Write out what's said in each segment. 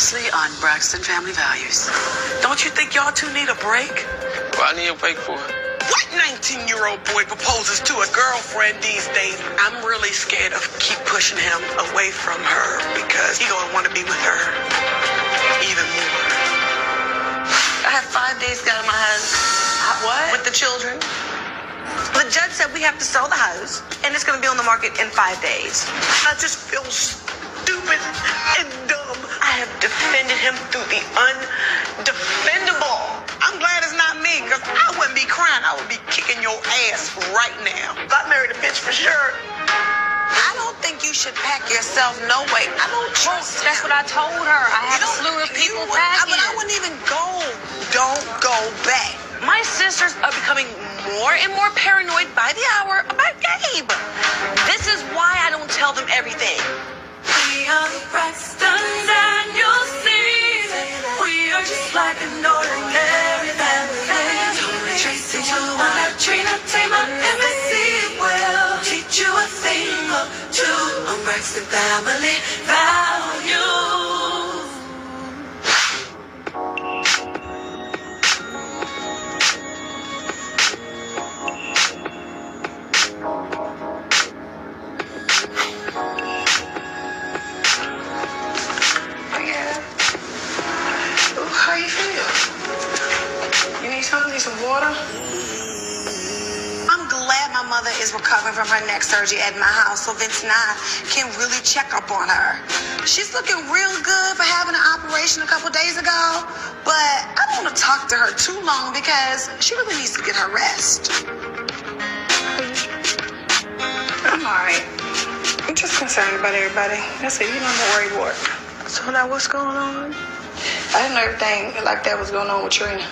previously on Braxton Family Values. Don't you think y'all two need a break? What I need a break for? What 19-year-old boy proposes to a girlfriend these days? I'm really scared of keep pushing him away from her because he gonna want to be with her even more. I have 5 days to get out of my house. What? With the children. The judge said we have to sell the house, and it's going to be on the market in 5 days. I just feel stupid and dumb. I have defended him through the undefendable. I'm glad it's not me, because I wouldn't be crying. I would be kicking your ass right now. If I married a bitch for sure. I don't think you should pack yourself no way. I don't trust him. That's what I told her. I have a slew of people packing. But I wouldn't even go. Don't go back. My sisters are becoming more and more paranoid by the hour about Gabe. This is why I don't tell them everything. We are Braxton and you'll see we are just like an ordinary family. Traci, Trina, Tamar and Evelyn will teach you a thing or two on Braxton Family Values. How you feel? You need something? Need some water? I'm glad my mother is recovering from her neck surgery at my house, so Vince and I can really check up on her. She's looking real good for having an operation a couple days ago, but I don't want to talk to her too long because she really needs to get her rest. I'm all right. I'm just concerned about everybody. That's it. You know, I'm worried what. So now what's going on? I didn't know everything like that was going on with Trina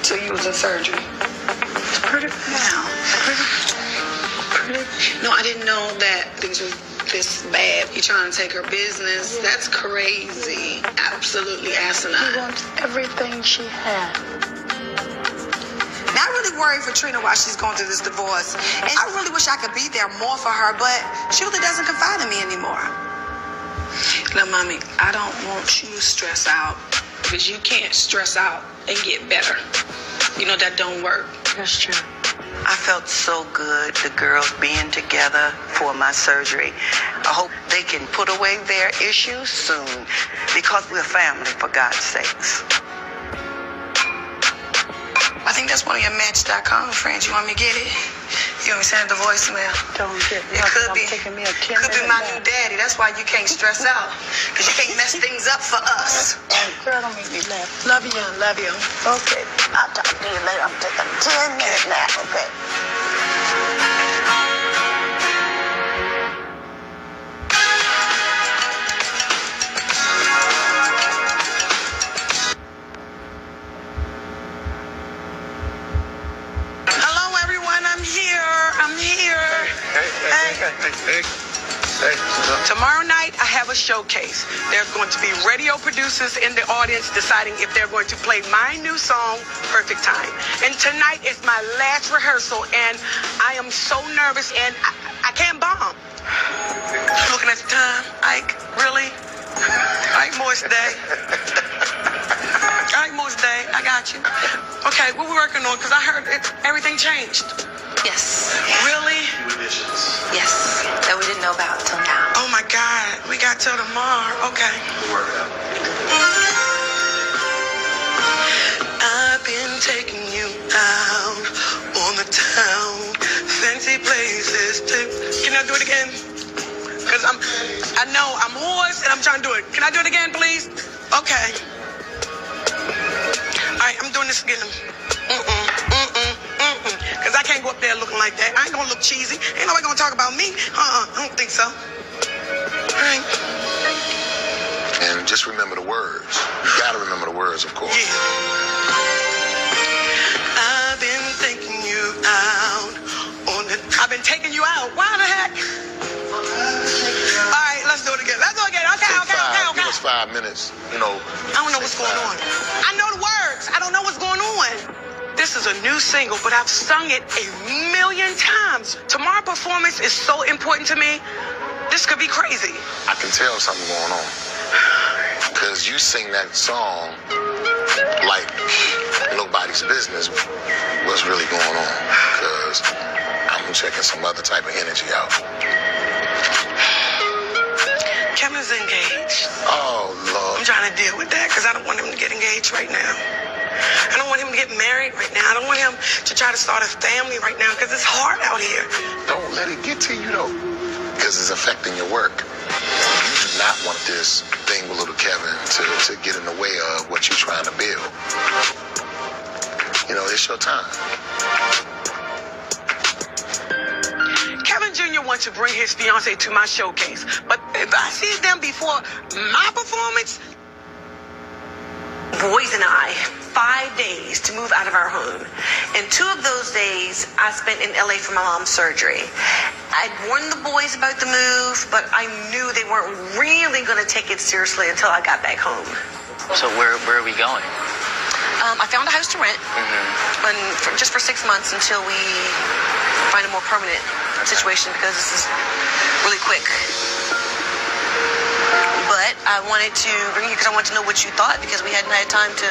until you was in surgery. It's pretty now. Pretty. No, I didn't know that things were this bad. You're trying to take her business. Yeah. That's crazy. Absolutely asinine. She wants everything she had. Now, I really worry for Trina while she's going through this divorce. And I really wish I could be there more for her, but she really doesn't confide in me anymore. Now, Mommy, I don't want you to stress out because you can't stress out and get better. You know, that don't work. That's true. I felt so good, the girls being together for my surgery. I hope they can put away their issues soon because we're family, for God's sakes. I think that's one of your Match.com friends. You want me to get it? You want me to send it to voicemail? Don't get it. It could be my new daddy. That's why you can't stress out. Because you can't mess things up for us. Girl, don't make me laugh. Love you. Love you. Okay. I'll talk to you later. I'm taking a 10-minute nap, okay? I'm here. Hey. Tomorrow night, I have a showcase. There's going to be radio producers in the audience deciding if they're going to play my new song, Perfect Time. And tonight is my last rehearsal, and I am so nervous, and I can't bomb. Looking at the time, Ike, really? Ike Morse Day. Ike Morse Day, I got you. Okay, what we working on? Because I heard everything changed. Yes. Really? Yes. That we didn't know about till now. Oh my God. We got till tomorrow. Okay. We'll work it out. I've been taking you out on the town, fancy places. Can I do it again? Because I know I'm hoarse and I'm trying to do it. Can I do it again, please? Okay. All right, I'm doing this again. Because I can't go up there looking like that. I ain't going to look cheesy. Ain't nobody going to talk about me. I don't think so. All right. And just remember the words. You got to remember the words, of course. Yeah. I've been taking you out on the... I've been taking you out. Why the heck? All right, let's do it again. Let's do it again. Okay. Give us 5 minutes, I don't know what's going on. I know the words. I don't know what's going on. This is a new single, but I've sung it 1,000,000 times. Tomorrow's performance is so important to me. This could be crazy. I can tell something going on. because you sing that song like nobody's business what's really going on, because I'm checking some other type of energy out. Kevin's engaged. Oh, Lord. I'm trying to deal with that because I don't want him to get engaged right now. I don't want him to get married right now. I don't want him to try to start a family right now because it's hard out here. Don't let it get to you, though, because it's affecting your work. You do not want this thing with little Kevin to get in the way of what you're trying to build. You know, it's your time. Kevin Jr. wants to bring his fiance to my showcase, but if I see them before my performance, boys and I, 5 days to move out of our home. And 2 of those days I spent in LA for my mom's surgery. I'd warned the boys about the move, but I knew they weren't really going to take it seriously until I got back home. So where are we going? I found a house to rent, and just for 6 months until we find a more permanent situation, because this is really quick. But I wanted to bring you because I wanted to know what you thought, because we hadn't had time to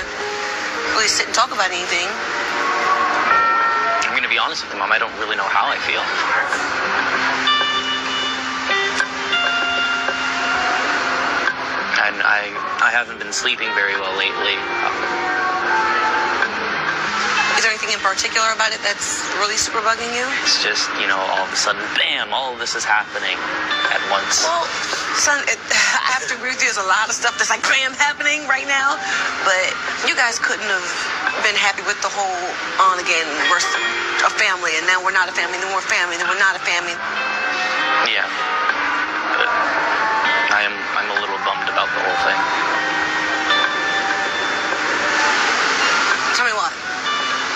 really sit and talk about anything. I'm going to be honest with you, Mom. I don't really know how I feel. And I haven't been sleeping very well lately. Is there anything in particular about it that's really super bugging you? It's just, all of a sudden, bam, all of this is happening at once. Well, son, I have to agree with you. There's a lot of stuff that's like bam happening right now. But you guys couldn't have been happy with the whole on again. We're a family, and now we're not a family. Then we're a family. Then we're not a family. Yeah. But I'm a little bummed about the whole thing. Tell me why.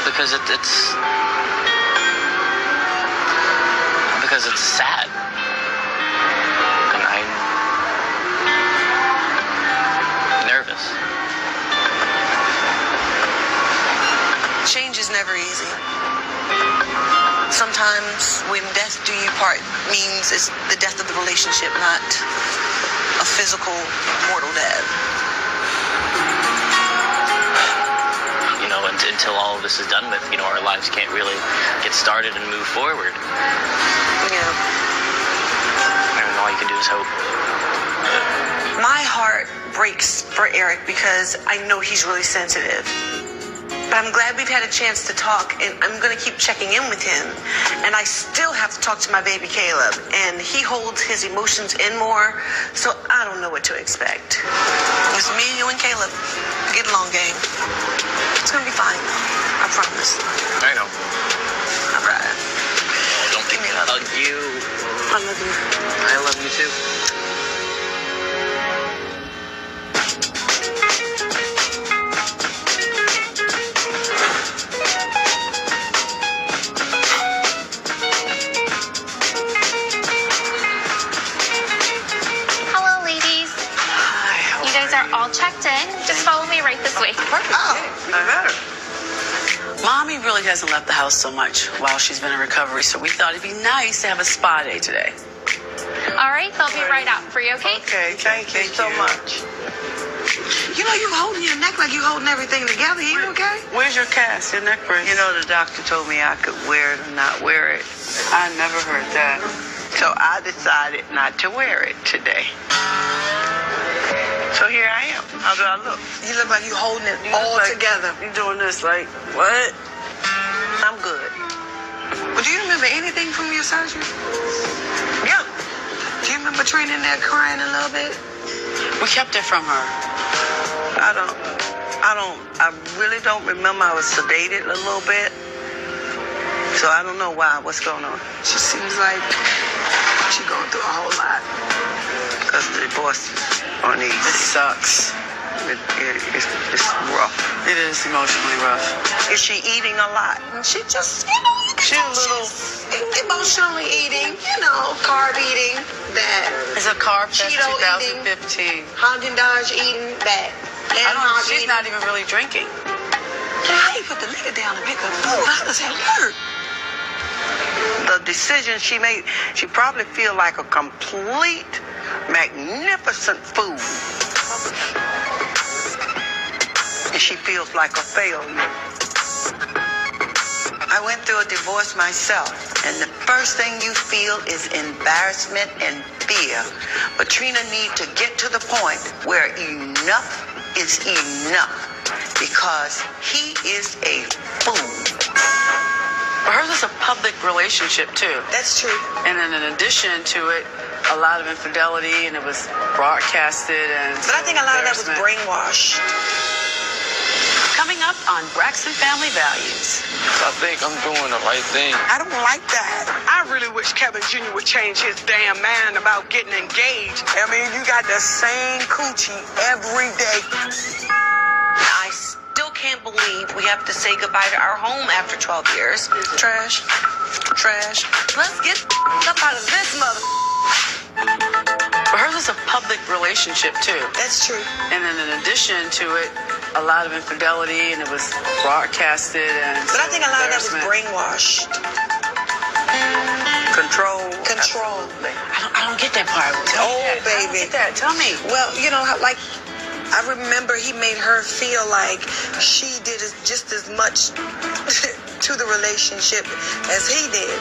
Because it's sad, and I'm nervous. Change is never easy. Sometimes when death do you part means it's the death of the relationship, not a physical mortal death. Until all of this is done with, our lives can't really get started and move forward. Yeah. And all you can do is hope. My heart breaks for Eric because I know he's really sensitive. But I'm glad we've had a chance to talk, and I'm going to keep checking in with him. And I still have to talk to my baby Caleb, and he holds his emotions in more, so I don't know what to expect. It's me, you, and Caleb. Get along, gang. It's going to be fine, I promise. I know. All right. Don't make me hug you. I love you. I love you too. All checked in. Just follow me right this way. Perfect. Oh, better. Mommy really hasn't left the house so much while she's been in recovery, so we thought it'd be nice to have a spa day today. All right, so I'll be right out for you, okay? Okay, thank you so much. You holding your neck like you holding everything together. You okay? Where's your cast, your neck brace? The doctor told me I could wear it or not wear it. I never heard that. So I decided not to wear it today. So here I am. How do I look? You look like you holding it all together. You doing this like, what? I'm good. But do you remember anything from your surgery? Yeah. Do you remember Trina in there crying a little bit? We kept it from her. I really don't remember. I was sedated a little bit. So I don't know why. What's going on? She seems like she's going through a whole lot. Because the divorce on these. It sucks. It's rough. It is emotionally rough. Is she eating a lot? She just, She's a little emotionally eating, carb eating, that It's a carb fest Cheeto 2015. Haagen-Dazs eating, that. She's not even really drinking. How you put the liquor down and pick up food? How does that work? the decision she made. She probably feel like a complete, magnificent fool. she feels like a failure. I went through a divorce myself, and the first thing you feel is embarrassment and fear. But Trina needs to get to the point where enough is enough, because he is a fool. But hers was a public relationship, too. That's true. And then in addition to it, a lot of infidelity, and it was broadcasted. And But I think a lot of that was brainwashed. Coming up on Braxton Family Values. I think I'm doing the right thing. I don't like that. I really wish Kevin Jr. would change his damn mind about getting engaged. I mean, you got the same coochie every day. I still can't believe we have to say goodbye to our home after 12 years. Trash. Trash. Let's get up out of this mother. But hers was a public relationship, too. That's true. And then in addition to it, a lot of infidelity, and it was broadcasted. And But I think a lot of that was brainwashed. Control. Control. I don't get that part. Tell me that. I don't Baby. get that. Tell me. Well, you know, like, I remember he made her feel like she did just as much to the relationship as he did.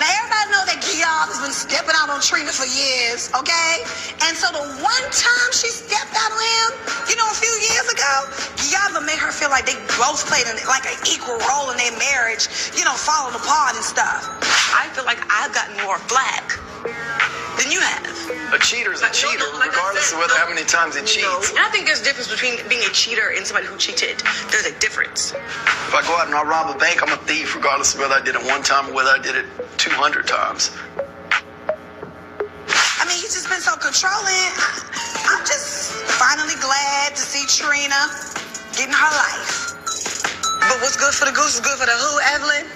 Now, everybody know that Gabe has been stepping out on Trina for years, okay? And so the one time she stepped out on him, you know, a few years ago, Gabe made her feel like they both played like an equal role in their marriage, you know, falling apart and stuff. I feel like I've gotten more flack than you have. A cheater's a cheater, regardless of whether how many times he cheats. And I think there's a difference between being a cheater and somebody who cheated. There's a difference. If I go out and I rob a bank, I'm a thief, regardless of whether I did it one time or whether I did it 200 times. I mean, he's just been so controlling. I'm just finally glad to see Trina getting her life. But what's good for the goose is good for the who, Evelyn?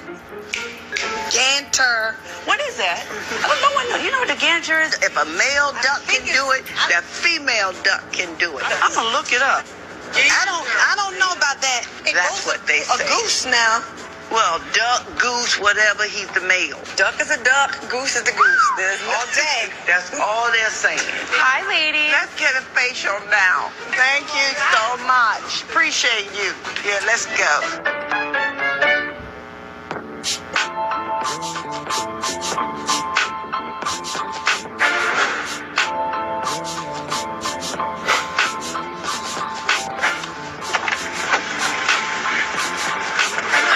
Ganter. What is that? I don't know. You know what the ganter is? If a male duck can do it, the female duck can do it. I'm going to look it up. I don't know about that. That's what they say. A goose now. Well, duck, goose, whatever, he's the male. Duck is a duck, goose is the goose. There's All day. That's all they're saying. Hi, ladies. Let's get a facial now. Thank you so much. Appreciate you. Yeah, let's go.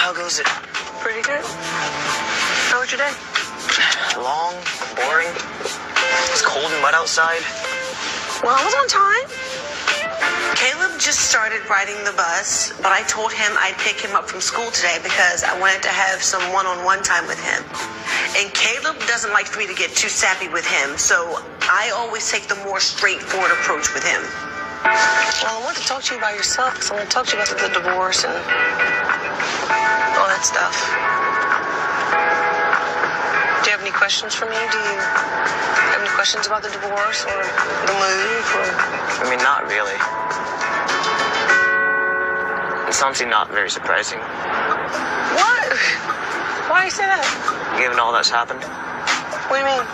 How goes it? pretty good. How was your day? Long, boring. It's cold and wet outside. Well, I was on time. Caleb just started riding the bus, but I told him I'd pick him up from school today because I wanted to have some one-on-one time with him. And Caleb doesn't like for me to get too sappy with him, so I always take the more straightforward approach with him. Well, I want to talk to you about yourself because I want to talk to you about the divorce and all that stuff. Do you have any questions for me? Do you have any questions about the divorce or the move? Or... I mean, not really. It's honestly not very surprising, What? Why do you say that? given all that's happened. What do you mean?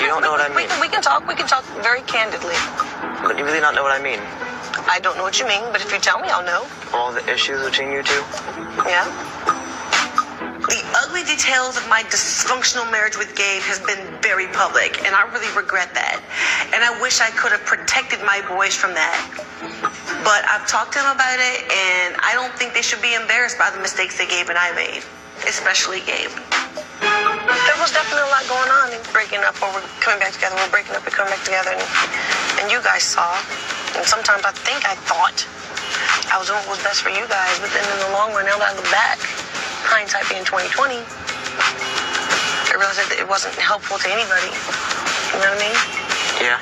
You don't know what I mean. We can talk very candidly. But you really not know what I mean. I don't know what you mean, but if you tell me, I'll know. All the issues between you two. Yeah? The ugly details of my dysfunctional marriage with Gabe has been very public, and I really regret that. And I wish I could have protected my boys from that. But I've talked to them about it, and I don't think they should be embarrassed by the mistakes that Gabe and I made, especially Gabe. There was definitely a lot going on in breaking up, or we're coming back together. We're breaking up and coming back together, and you guys saw. And sometimes I think I thought I was doing what was best for you guys, but then in the long run, now that I look back, hindsight being 2020, I realized that it wasn't helpful to anybody. You know what I mean? Yeah.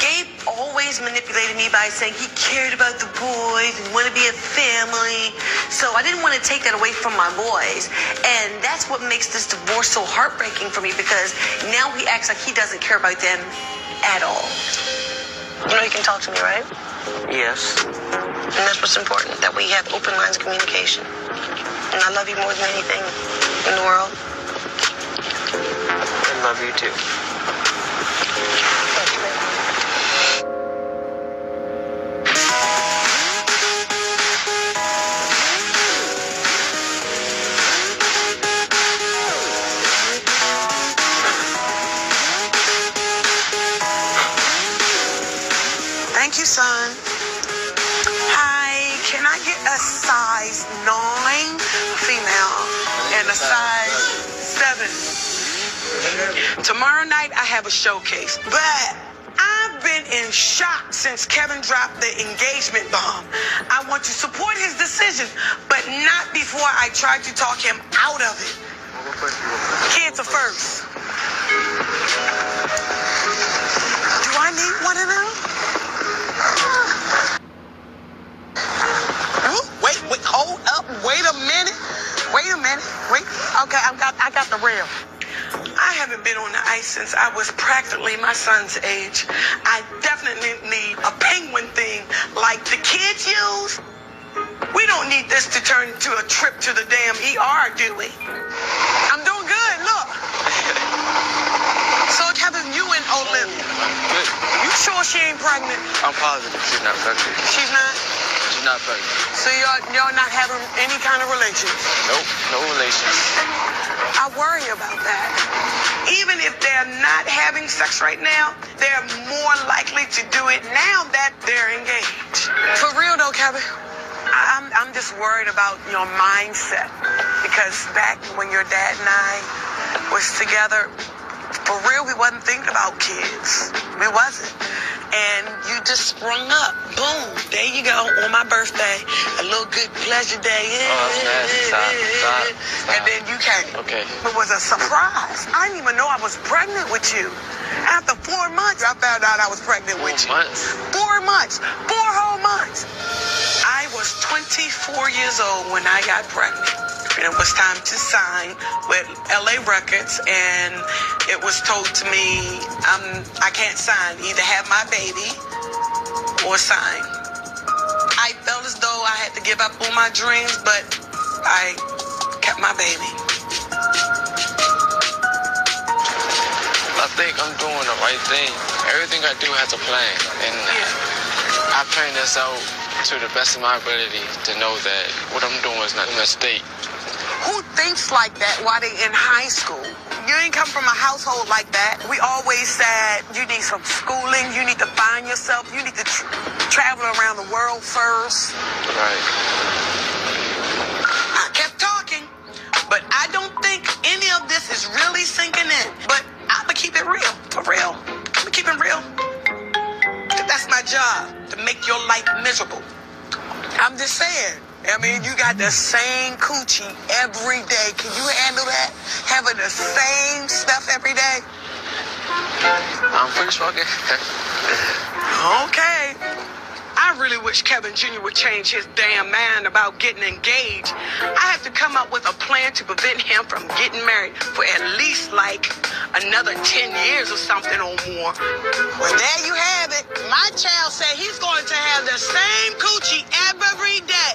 Gabe always manipulated me by saying he cared about the boys and wanted to be a family. So I didn't want to take that away from my boys. And that's what makes this divorce so heartbreaking for me, because now he acts like he doesn't care about them at all. You know you can talk to me, right? Yes. And that's what's important, that we have open lines of communication. And I love you more than anything in the world. I love you too. Thank you, baby. Tomorrow night, I have a showcase. But I've been in shock since Kevin dropped the engagement bomb. I want to support his decision, but not before I try to talk him out of it. Kids are first. Do I need one of them? Wait, hold up. Wait a minute. Okay, I got the rail. I haven't been on the ice since I was practically my son's age. I definitely need a penguin thing like the kids use. We don't need this to turn into a trip to the damn ER, do we? I'm doing good, look. So, Kevin, you and Olivia. Good. You sure she ain't pregnant? I'm positive she's not pregnant. She's not? She's not pregnant. So y'all not having any kind of relations? Nope, no relations. I worry about that. Even if they're not having sex right now, they're more likely to do it now that they're engaged. For real though, Kevin, I'm just worried about your mindset. Because back when your dad and I was together, for real, we wasn't thinking about kids. We wasn't. And you just sprung up. Boom. There you go. On my birthday. A little good pleasure day. Oh, that's nasty. Stop. And then you came. Okay. It was a surprise. I didn't even know I was pregnant with you. After 4 months, I found out I was pregnant with you. 4 months? 4 months. 4 whole months. I was 24 years old when I got pregnant. And it was time to sign with LA Records, and it was told to me, I can't sign. Either have my baby or sign. I felt as though I had to give up on my dreams, but I kept my baby. I think I'm doing the right thing. Everything I do has a plan, and I plan this out to the best of my ability to know that what I'm doing is not a mistake. Who thinks like that while they in high school? You ain't come from a household like that. We always said you need some schooling, you need to find yourself, you need to travel around the world first. Right. I kept talking, but I don't think any of this is really sinking in. But I'ma keep it real, for real. I'ma keep it real. That's my job, to make your life miserable. I'm just saying. I mean, you got the same coochie every day. Can you handle that? Having the same stuff every day? I'm pretty sure I can. Okay. I really wish Kevin Jr. would change his damn mind about getting engaged. I have to come up with a plan to prevent him from getting married for at least like another 10 years or something or more. Well, there you have it. My child said he's going to have the same coochie every day.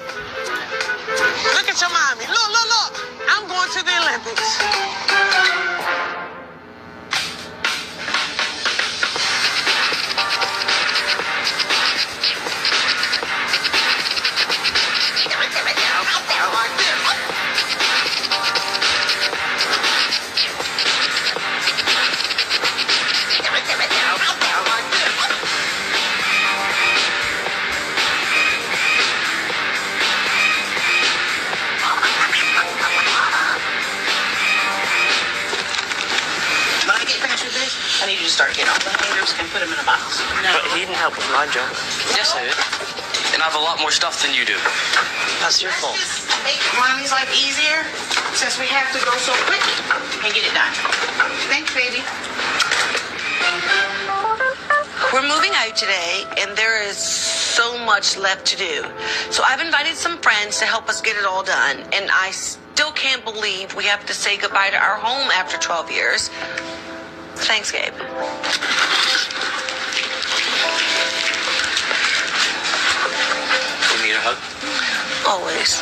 Look at your mommy. Look. I'm going to the Olympics. I need you to start getting all the hangers and put them in a box. No. But he didn't help with my job. Yes, I did. And I have a lot more stuff than you do. That's your fault. Make Mommy's life easier since we have to go so quick and get it done. Thanks, baby. We're moving out today, and there is so much left to do. So I've invited some friends to help us get it all done, and I still can't believe we have to say goodbye to our home after 12 years. Thanks, Gabe. You need a hug? Always.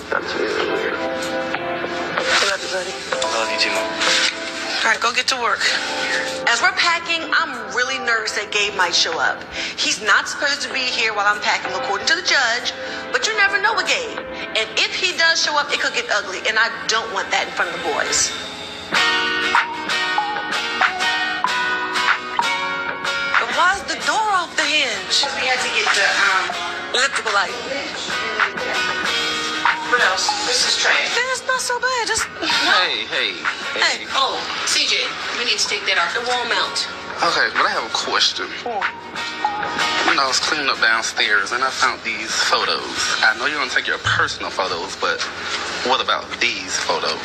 That's really weird. I love you, buddy. I love you too, Mom. All right, go get to work. As we're packing, I'm really nervous that Gabe might show up. He's not supposed to be here while I'm packing, according to the judge, but you never know with Gabe. And if he does show up, it could get ugly, and I don't want that in front of the boys. But why is the door off the hinge? We had to get the Elliptical light. What else? This is Trina. It's not so bad. Just Hey. Oh, CJ, we need to take that off the wall mount. Okay, but I have a question. When I was cleaning up downstairs and I found these photos. I know you don't take your personal photos, but what about these photos?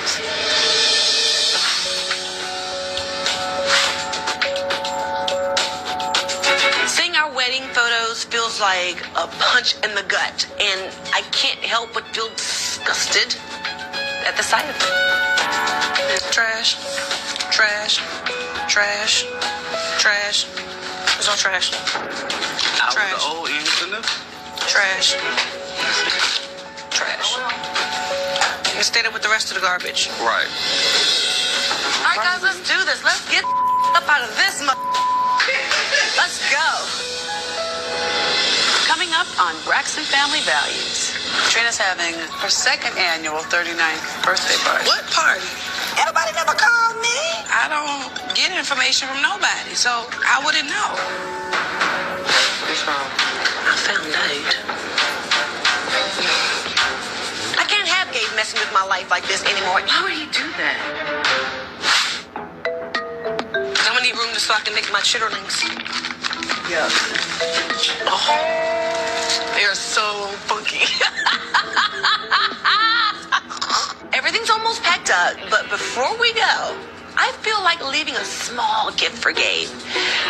Seeing our wedding photos feels like a punch in the gut, and I can't help but feel disgusted at the sight of it. Trash. There's no trash. Out of the old and the new? Trash. Instead of with the rest of the garbage. Right. All right, guys, let's do this. Let's get up out of this. Let's go. Coming up on Braxton Family Values. Trina's having her second annual 39th birthday party. What party? Anybody never called me? I don't get information from nobody, so I wouldn't know. What's wrong? I found out. I can't have Gabe messing with my life like this anymore. Why would he do that? I'm gonna need room so I can make my chitterlings. Yeah. Oh, they're so funky. Everything's almost packed up, but before we go, I feel like leaving a small gift for Gabe.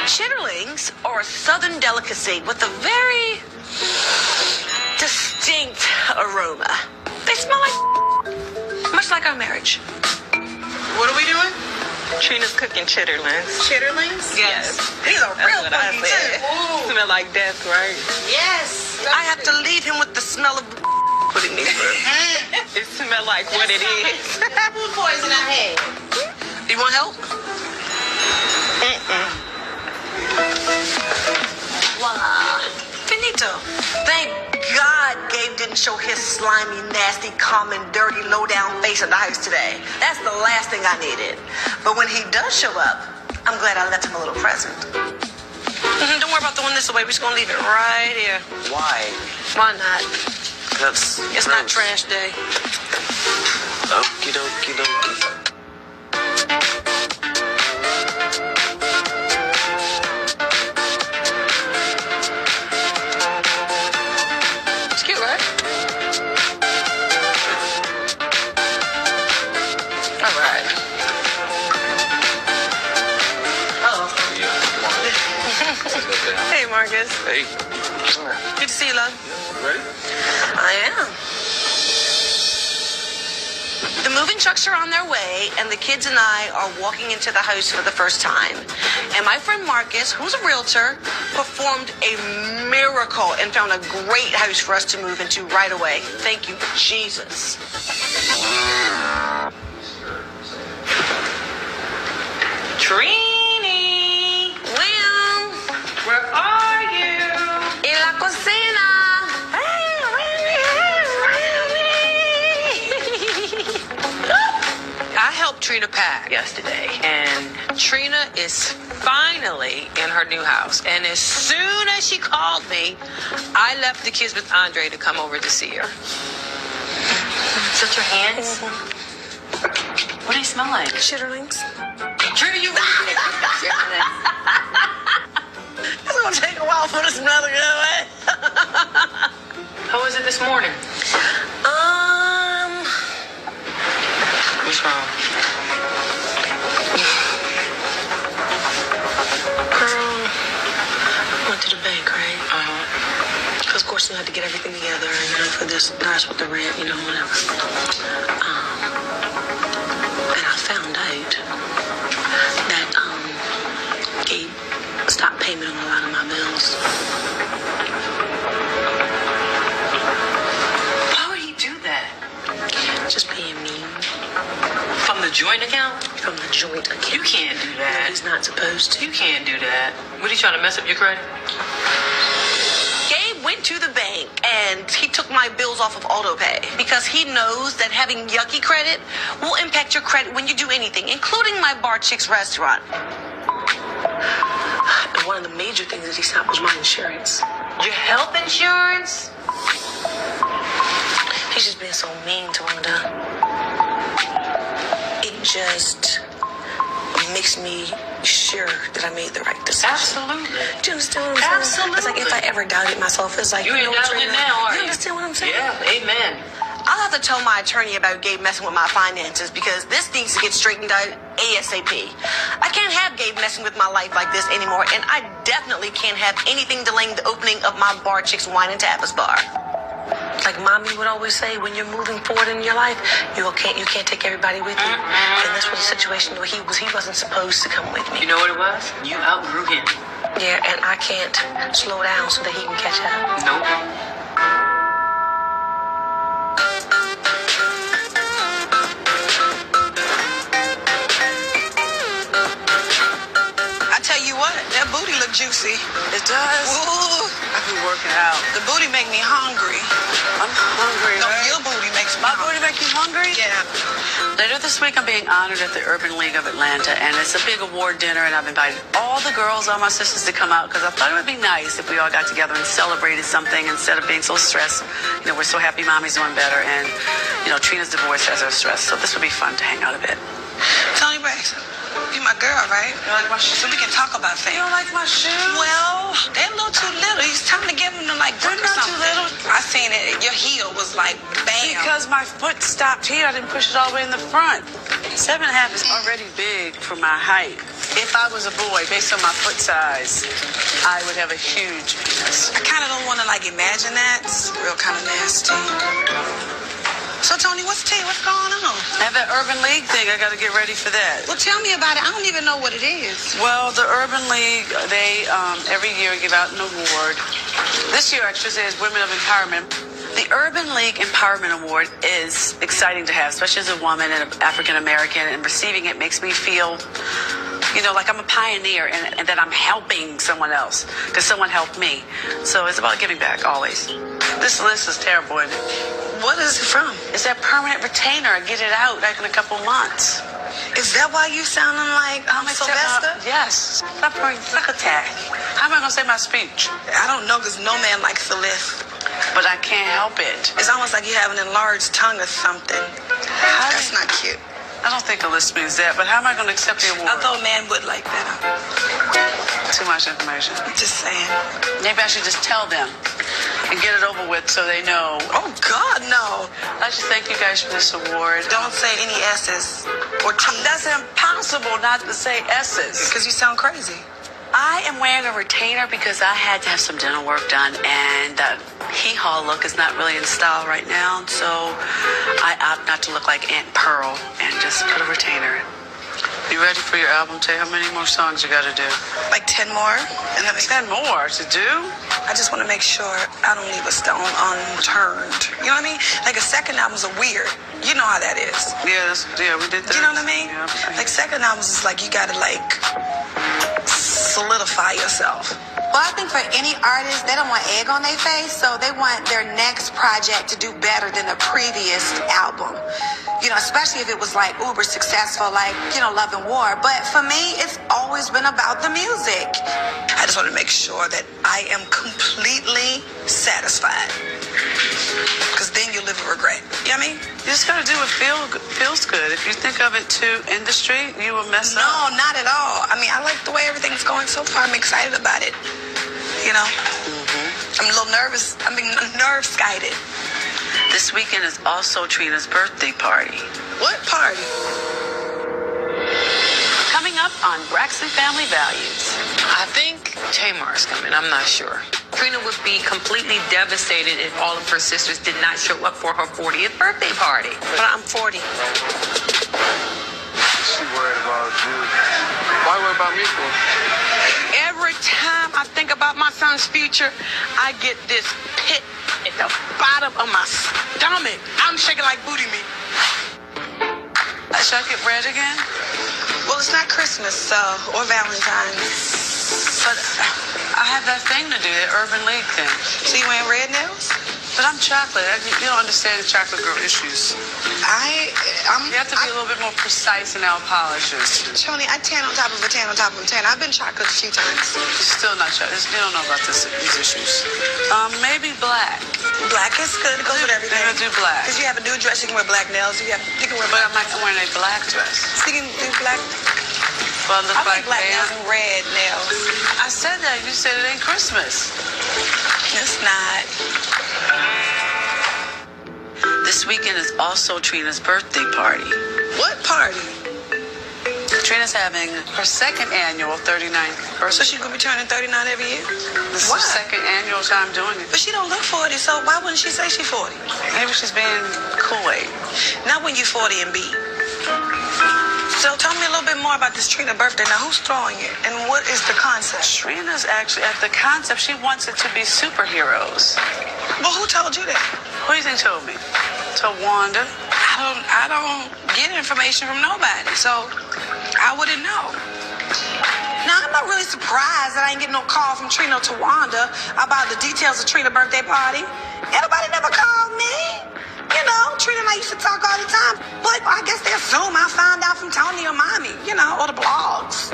Chitterlings are a southern delicacy with a very distinct aroma. They smell like much like our marriage. What are we doing? Trina's cooking chitterlings. Chitterlings? Yes. These are real funky too. Smell like death, right? Yes. I have to leave him with the smell of putting me through. It smells like what it is. Food poison I had. You want help? Voila. Finito. Thank God Gabe didn't show his slimy, nasty, common, dirty, low-down face at the house today. That's the last thing I needed. But when he does show up, I'm glad I left him a little present. Don't worry about throwing this away. We're just going to leave it right here. Why? Why not? It's not trash day. Okie dokie dokie. It's cute, right? All right. Hey, Marcus. Hey. Good to see you, love. Ready? I am. The moving trucks are on their way, and the kids and I are walking into the house for the first time. And my friend Marcus, who's a realtor, performed a miracle and found a great house for us to move into right away. Thank you, Jesus. Trini! William! Where are you? En la cocina! I helped Trina pack yesterday, and Trina is finally in her new house. And as soon as she called me, I left the kids with Andre to come over to see her. Is that your hands? What do you smell like? Chitterlings. Trina, you It's gonna take a while for the smell to go away. How was it this morning? What's wrong? Girl, I went to the bank, right? Because, of course, we had to get everything together, for this, that's with the rent, whatever. And I found out that, Gabe stopped payment on a lot of my bills. Why would he do that? Just being mean. From the joint account? From the joint account. You can't do that. He's not supposed to. You can't do that. What, are you trying to mess up your credit? Gabe went to the bank and he took my bills off of auto pay because he knows that having yucky credit will impact your credit when you do anything, including my Bar Chicks restaurant. And one of the major things that he stopped was my insurance. Your health insurance? He's just being so mean to Wanda. It just makes me sure that I made the right decision. Absolutely. Do you understand what I'm saying? Absolutely. It's like if I ever doubted myself, it's like, You ain't know what, doubting it Trina? now, are You you? understand what I'm saying? Yeah, amen. I'll have to tell my attorney about Gabe messing with my finances because this needs to get straightened out ASAP. I can't have Gabe messing with my life like this anymore, and I definitely can't have anything delaying the opening of my Bar Chicks Wine and Tapas bar. Like Mommy would always say, when you're moving forward in your life, you can't take everybody with you. And this was a situation where he wasn't supposed to come with me. You know what it was? You outgrew him. Yeah, and I can't slow down so that he can catch up. Nope. I tell you what, that booty look juicy. It does. Ooh, I've been working out. the booty make me hungry. I'm hungry, No, right? your booty makes me My hungry. booty make you hungry? Yeah. Later this week, I'm being honored at the Urban League of Atlanta, and it's a big award dinner, and I've invited all the girls, all my sisters, to come out because I thought it would be nice if we all got together and celebrated something instead of being so stressed. You know, we're so happy Mommy's doing better, and, you know, Trina's divorce has her stress, so this would be fun to hang out a bit. Toni Braxton, you my girl, right? You like my shoes? So we can talk about things. You don't like my shoes? Well, they're a little too little. It's time to give them to like They're Brooke or not too something. little. I seen it. Your heel was like bam. Because my foot stopped here, I didn't push it all the way in the front. 7.5 is already big for my height. If I was a boy, based on my foot size, I would have a huge penis. I kind of don't want to like imagine that. It's real kind of nasty. So Toni, what's tea? What's going on? I have that Urban League thing. I got to get ready for that. Well, tell me about it. I don't even know what it is. Well, the Urban League, they every year give out an award. This year, I should say, is Women of Empowerment. The Urban League Empowerment Award is exciting to have, especially as a woman and an African American, and receiving it makes me feel, you know, like I'm a pioneer and that I'm helping someone else because someone helped me. So it's about giving back always. This list is terrible, isn't it? What is it from? It's that permanent retainer. I get it out like in a couple months. Is that why you sounding like Sylvester? Yes. Stop bringing suck attack. How am I going to say my speech? I don't know, because no man likes the list. But I can't help it. It's almost like you have an enlarged tongue or something. That's not cute. I don't think a list means that, but how am I going to accept the award? I thought a man would like that. Too much information. Just saying. Maybe I should just tell them and get it over with so they know. Oh, God, no. I'd like to thank you guys for this award. Don't say any S's or T's. That's impossible not to say S's. Because you sound crazy. I am wearing a retainer because I had to have some dental work done, and that hee-haw look is not really in style right now, so I opt not to look like Aunt Pearl and just put a retainer in. You ready for your album, Tay? How many more songs you got to do? Like 10 more? And 10 more to do? I just want to make sure I don't leave a stone unturned. You know what I mean? Like a second album's a weird. You know how that is. Yeah, we did that. You know what I mean? Yeah. Like second albums is like you got to like solidify yourself. Well, I think for any artist, they don't want egg on their face, so they want their next project to do better than the previous album. You know, especially if it was like uber successful, like, you know, Love and War. But for me, it's always been about the music. I just want to make sure that I am completely satisfied. Because then you live with regret. You know what I mean? You just got to do what feels good. If you think of it too industry, you will mess up. No, not at all. I mean, I like the way everything's going so far. I'm excited about it. You know? I'm a little nervous. I mean, nerve-skited. This weekend is also Trina's birthday party. What party? Coming up on Braxton Family Values. I think Tamar's coming. I'm not sure. Trina would be completely devastated if all of her sisters did not show up for her 40th birthday party. But I'm 40. She worried about you. Why worry about me for? Every time I think about my son's future, I get this pit at the bottom of my stomach. I'm shaking like booty meat. Should I get red again? Well, it's not Christmas, or Valentine's. But I have that thing to do, that Urban League thing. So you wearing red nails? But I'm chocolate. You don't understand the chocolate girl issues. You have to be a little bit more precise in our polishes. Toni, I tan on top of a tan on top of a tan. I've been chocolate a few times. Still not chocolate. You don't know about these issues. Maybe black. Black is good. It goes with everything. They're gonna do black. Because you have a nude dress, you can wear black nails. You can wear black. But I'm wearing a black dress. So you can do black. Well, look I like black nails and red nails. I said that. You said it ain't Christmas. It's not. This weekend is also Trina's birthday party. What party? Trina's having her second annual 39th birthday. So she's going to be turning 39 every year? This is her second annual time doing it. But she don't look 40, so why wouldn't she say she's 40? Maybe she's being coy. Not when you're 40 and B. So tell me a little bit more about this Trina birthday. Now, who's throwing it? And what is the concept? Trina's actually, at the concept, she wants it to be superheroes. Well, who told you that? Who do you think told me? Told Wanda. I don't get information from nobody, so I wouldn't know. Now, I'm not really surprised that I ain't getting no call from Trina to Wanda about the details of Trina's birthday party. Anybody never called me. You know, Trina and I used to talk all the time. But I guess they assume I found out from Toni or Mommy, you know, or the blogs.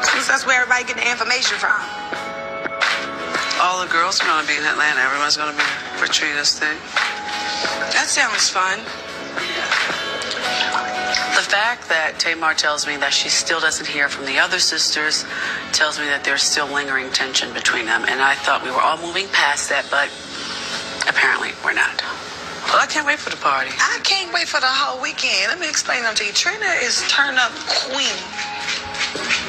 Since that's where everybody getting the information from. All the girls are going to be in Atlanta. Everyone's going to be for Trina's thing. That sounds fun. The fact that Tamar tells me that she still doesn't hear from the other sisters tells me that there's still lingering tension between them. And I thought we were all moving past that, but apparently we're not. Well, I can't wait for the party. I can't wait for the whole weekend. Let me explain them to you. Trina is turn-up queen.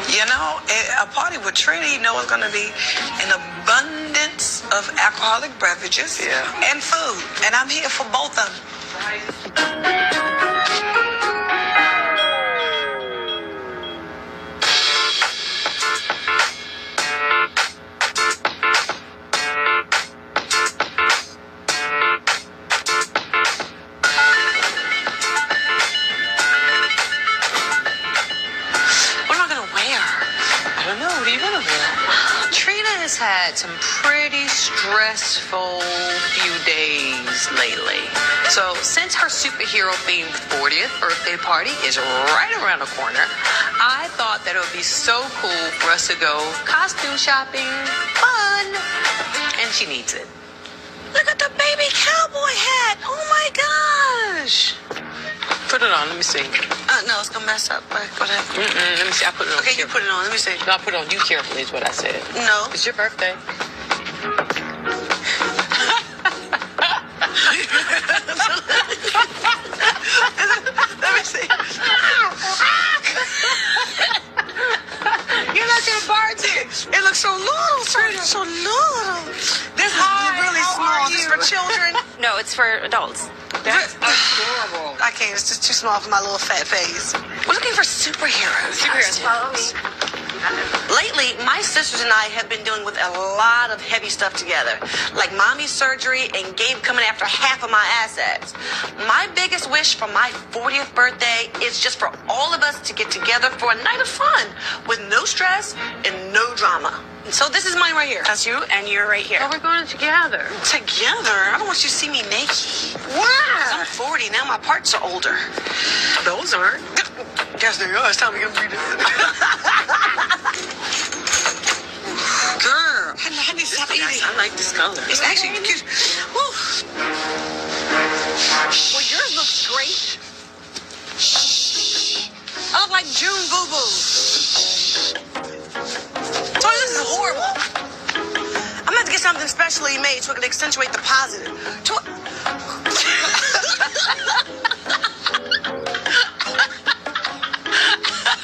You know, a party with Trina, you know, it's going to be an abundance of alcoholic beverages and food. And I'm here for both of them. Had some pretty stressful few days lately. So since her superhero themed 40th birthday party is right around the corner, I thought that it would be so cool for us to go costume shopping. Fun! And she needs it. Look at the baby cowboy hat. Oh my gosh. Put it on. Let me see. No, it's going to mess up. Go ahead. Let me see. I put it on. Okay, you put it on. Let me see. No, I put it on you carefully is what I said. No. It's your birthday. Let me see. You're not going to barge it. It looks so little, Trina. So little. This is really small. This is for children. No, it's for adults. That's adorable. I can't. It's just too small for my little fat face. We're looking for superheroes. Superheroes, follow me. Lately, my sisters and I have been dealing with a lot of heavy stuff together, like Mommy's surgery and Gabe coming after half of my assets. My biggest wish for my 40th birthday is just for all of us to get together for a night of fun with no stress and no drama. So this is mine right here. That's you, and you're right here. Oh, we're going together. Together? I don't want you to see me naked. Why? I'm 40 now. My parts are older. Those aren't. Yes, they are. It's time to get them redone. Girl, I need to stop eating. I like this color. It's actually cute. Woo. Well, yours looks great. I look like June Boo Boo. So this is horrible. I'm gonna have to get something specially made so it can accentuate the positive.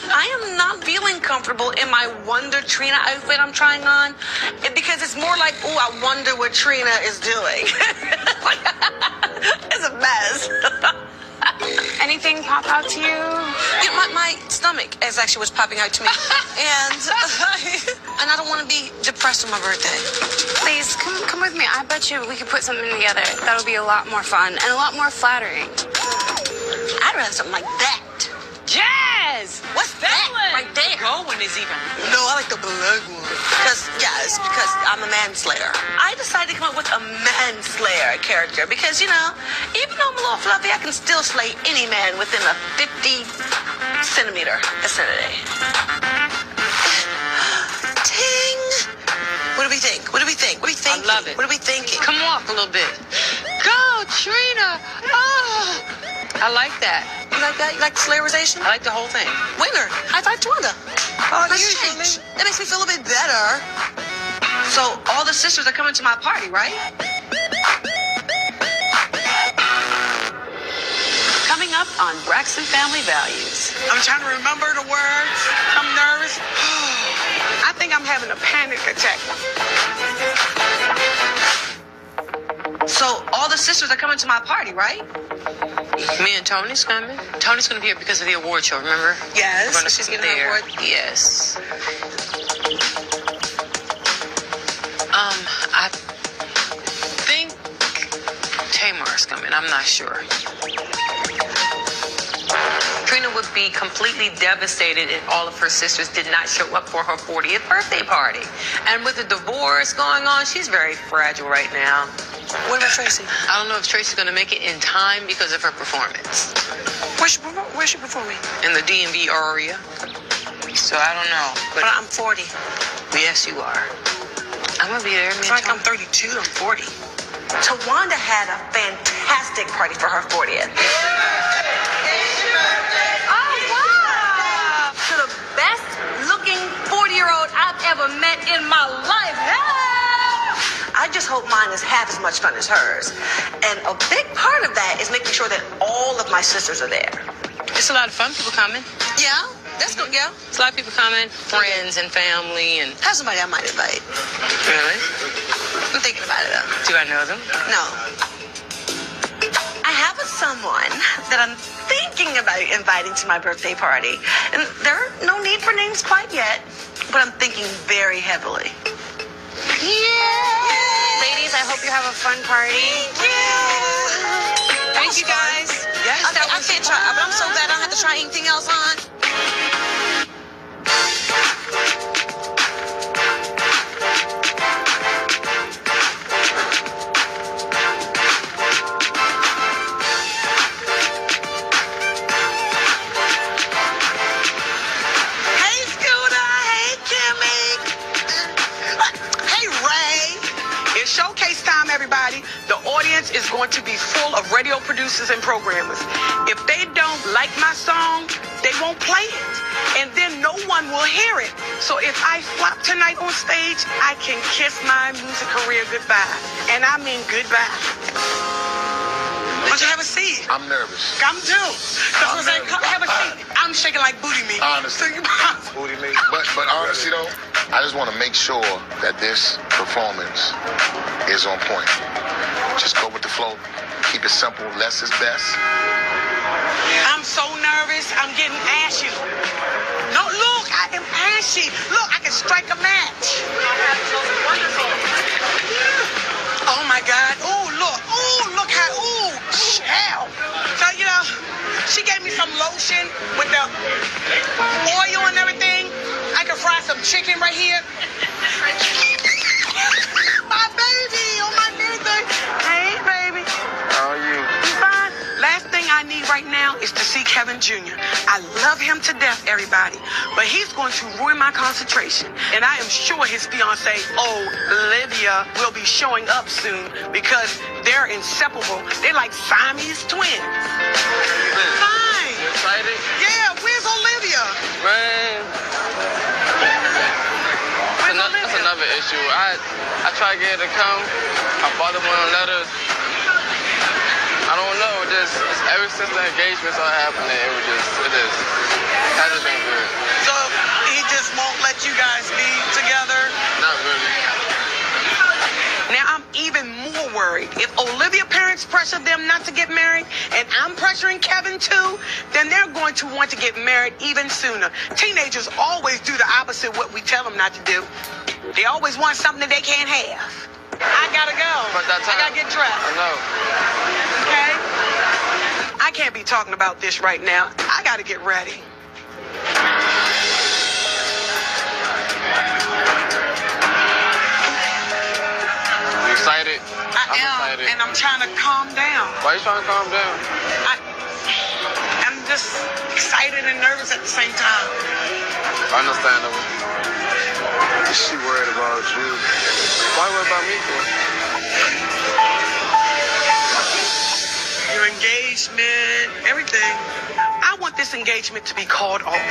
I am not feeling comfortable in my Wonder Trina outfit I'm trying on because it's more like, oh, I wonder what Trina is doing. It's a mess. Anything pop out to you? My stomach is actually what's popping out to me. And I don't want to be depressed on my birthday. Please, come with me. I bet you we could put something together. That would be a lot more fun and a lot more flattering. I'd rather something like that. Jazz! is. What's that right there? Going is even. No, I like the black one. Because I'm a manslayer. I decided to come up with a manslayer character because, even though I'm a little fluffy, I can still slay any man within a 50-centimeter vicinity. Ting! What do we think? What do we think? What are we thinking? I love it. What are we thinking? Come walk a little bit. Go, Trina! Oh! I like that. You like that? You like the slayerization? I like the whole thing. Winner. High five to Wanda. Let's usually. change. That makes me feel a bit better. So all the sisters are coming to my party, right? Coming up on Braxton Family Values. I'm trying to remember the words. I'm nervous. I think I'm having a panic attack. So all the sisters are coming to my party, right? Me and Tony's coming. Tony's going to be here because of the award show, remember? Yes. We're gonna She's be getting an award. Yes. I think Tamar's coming. I'm not sure. Trina would be completely devastated if all of her sisters did not show up for her 40th birthday party. And with the divorce going on, she's very fragile right now. What about Traci? I don't know if Traci's going to make it in time because of her performance. Where's she performing? In the DMV area. So I don't know. But I'm 40. Yes, you are. I'm going to be there. It's like I'm 32, I'm 40. Tawanda had a fantastic party for her 40th. Oh, wow! To the best looking 40-year-old I've ever met in my life. I just hope mine is half as much fun as hers. And a big part of that is making sure that all of my sisters are there. It's a lot of fun, people coming. Yeah, that's good, yeah. It's a lot of people coming, friends and family. And have somebody I might invite. Really? I'm thinking about it, though. Do I know them? No. I have someone that I'm thinking about inviting to my birthday party. And there are no need for names quite yet, but I'm thinking very heavily. Yeah! Ladies, I hope you have a fun party. Thank you, guys. Yes, I can't try, but I'm so glad I don't have to try anything else on. Showcase time, everybody. The audience is going to be full of radio producers and programmers. If they don't like my song, they won't play it. And then no one will hear it. So if I flop tonight on stage, I can kiss my music career goodbye. And I mean goodbye. Why don't you have a seat? I'm nervous. I'm too. Because I have a seat. I'm shaking like booty meat. Honestly. Booty meat. But honestly, though, I just want to make sure that this performance is on point. Just go with the flow. Keep it simple. Less is best. I'm so nervous. I'm getting ashy. No, look, I am ashy. Look, I can strike a match. Oh, my God. Oh, look how, child. So, she gave me some lotion with the oil and everything. I can fry some chicken right here. My baby on my birthday. Hey, baby. How are you? You fine? Last thing I need right now is to see Kevin Jr. I love him to death, everybody. But he's going to ruin my concentration. And I am sure his fiancée, Olivia, will be showing up soon because they're inseparable. They're like Siamese twins. Fine. You excited? Yeah, where's Olivia? Man. That's another issue. I tried to get her to come. I bought her one letters. I don't know. Just ever since the engagements are happening, it hasn't been good. So he just won't let you guys be together? Not really. Now I'm even more worried. If Olivia parents pressure them not to get married, and I'm pressuring Kevin too, then they're going to want to get married even sooner. Teenagers always do the opposite of what we tell them not to do. They always want something that they can't have. I gotta go. But that time, I gotta get dressed. I know. Okay? I can't be talking about this right now. I gotta get ready. I am, excited. and I'm trying to calm down. Why are you trying to calm down? I'm just excited and nervous at the same time. Understandable. Is she worried about you? Why worry about me for? Your engagement, everything. I want this engagement to be called off.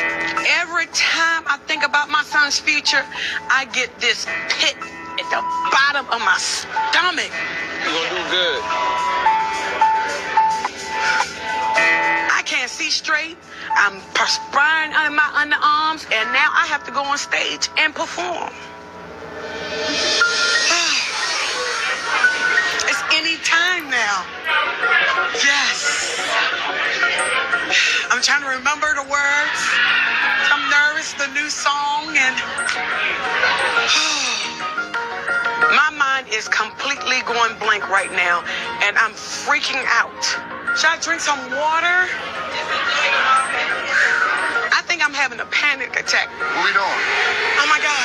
Every time I think about my son's future, I get this pit at the bottom of my stomach. You're gonna do good. I can't see straight. I'm perspiring under my underarms, and now I have to go on stage and perform. It's any time now. Yes. I'm trying to remember the words. I'm nervous, the new song, and my mind is completely going blank right now, and I'm freaking out. Should I drink some water? I think I'm having a panic attack. What we doing? Oh my God.